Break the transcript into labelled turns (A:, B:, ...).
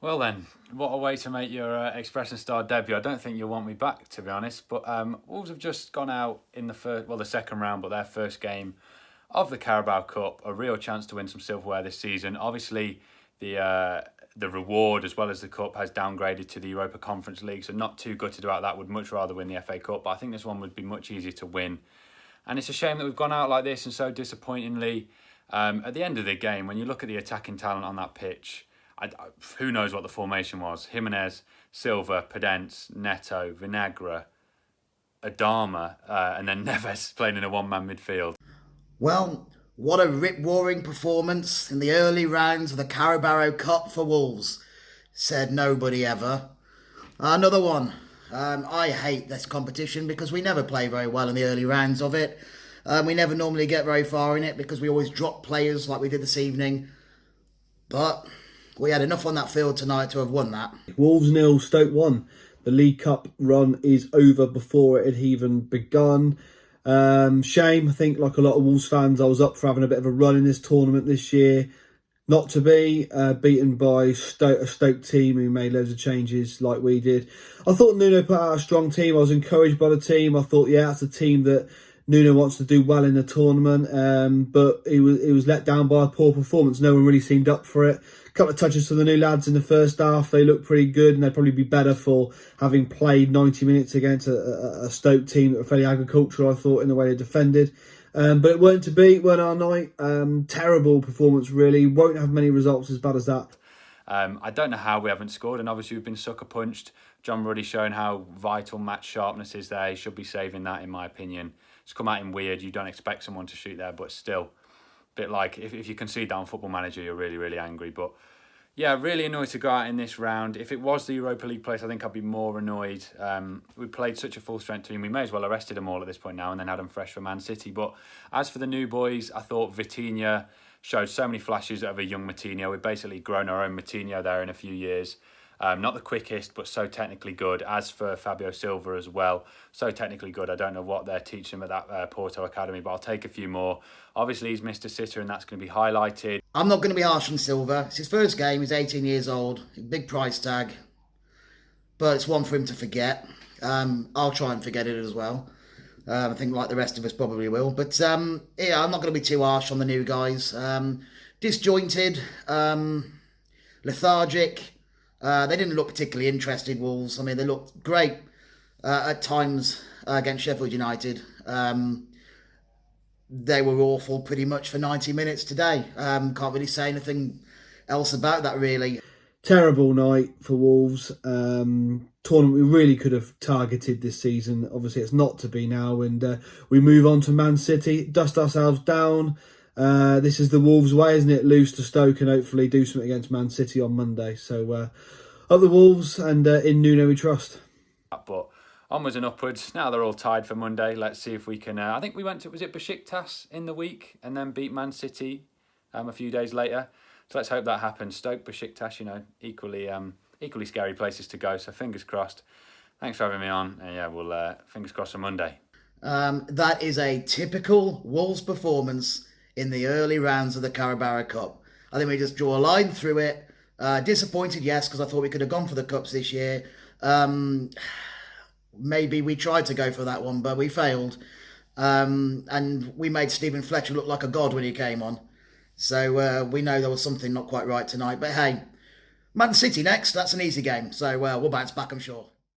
A: Well then, what a way to make your Expression Star debut. I don't think you'll want me back, to be honest. But Wolves have just gone out in the second round, but their first game of the Carabao Cup. A real chance to win some silverware this season. Obviously, the reward as well as the cup has downgraded to the Europa Conference League, so not too gutted about that. Would much rather win the FA Cup, but I think this one would be much easier to win. And it's a shame that we've gone out like this and so disappointingly. At the end of the game, when you look at the attacking talent on that pitch, who knows what the formation was? Jimenez, Silva, Pedence, Neto, Vinagre, Adama, and then Neves playing in a one-man midfield.
B: Well, what a rip-roaring performance in the early rounds of the Carabao Cup for Wolves, said nobody ever. Another one. I hate this competition because we never play very well in the early rounds of it. We never normally get very far in it because we always drop players like we did this evening. But we had enough on that field tonight to have won that.
C: Wolves 0, Stoke 1. The League Cup run is over before it had even begun. Shame, I think, like a lot of Wolves fans, I was up for having a bit of a run in this tournament this year. Not to be beaten by a Stoke team who made loads of changes like we did. I thought Nuno put out a strong team. I was encouraged by the team. I thought, yeah, that's a team that Nuno wants to do well in the tournament. But he was let down by a poor performance. No one really seemed up for it. A couple of touches for the new lads in the first half. They looked pretty good, and they'd probably be better for having played 90 minutes against a Stoke team that were fairly agricultural, I thought, in the way they defended. But it weren't to be, weren't our night. Terrible performance, really. Won't have many results as bad as that.
A: I don't know how we haven't scored, and obviously we've been sucker punched. John Ruddy's shown how vital match sharpness is there. He should be saving that, in my opinion. It's come out in weird. You don't expect someone to shoot there, but still. Bit like if you concede that on Football Manager, you're really, really angry. But yeah, really annoyed to go out in this round. If it was the Europa League place, I think I'd be more annoyed. We played such a full-strength team. We may as well have rested them all at this point now and then had them fresh for Man City. But as for the new boys, I thought Vitinha showed so many flashes of a young Moutinho. We've basically grown our own Moutinho there in a few years. Not the quickest, but so technically good. As for Fabio Silva as well, so technically good. I don't know what they're teaching him at that Porto Academy, but I'll take a few more. Obviously, he's missed a sitter, and that's going to be highlighted.
B: I'm not going to be harsh on Silva. It's his first game. He's 18 years old. Big price tag. But it's one for him to forget. I'll try and forget it as well. I think like the rest of us probably will. But yeah, I'm not going to be too harsh on the new guys. Disjointed, lethargic. They didn't look particularly interested, Wolves. I mean, they looked great at times against Sheffield United. They were awful pretty much for 90 minutes today. Can't really say anything else about that, really.
C: Terrible night for Wolves. Tournament we really could have targeted this season. Obviously, it's not to be now. And we move on to Man City, dust ourselves down. This is the Wolves way, isn't it? Lose to Stoke and hopefully do something against Man City on Monday. So up the Wolves, and in Nuno we trust.
A: But onwards and upwards. Now they're all tied for Monday. Let's see if we can... I think we went to, was it Besiktas in the week? And then beat Man City a few days later. So let's hope that happens. Stoke, Besiktas, equally scary places to go. So fingers crossed. Thanks for having me on. And yeah, we'll fingers crossed for Monday.
B: That is a typical Wolves performance in the early rounds of the Carabao Cup. I think we just draw a line through it. Disappointed, yes, because I thought we could have gone for the Cups this year. Maybe we tried to go for that one, but we failed. And we made Stephen Fletcher look like a god when he came on. So we know there was something not quite right tonight. But hey, Man City next, that's an easy game. So we'll bounce back, I'm sure.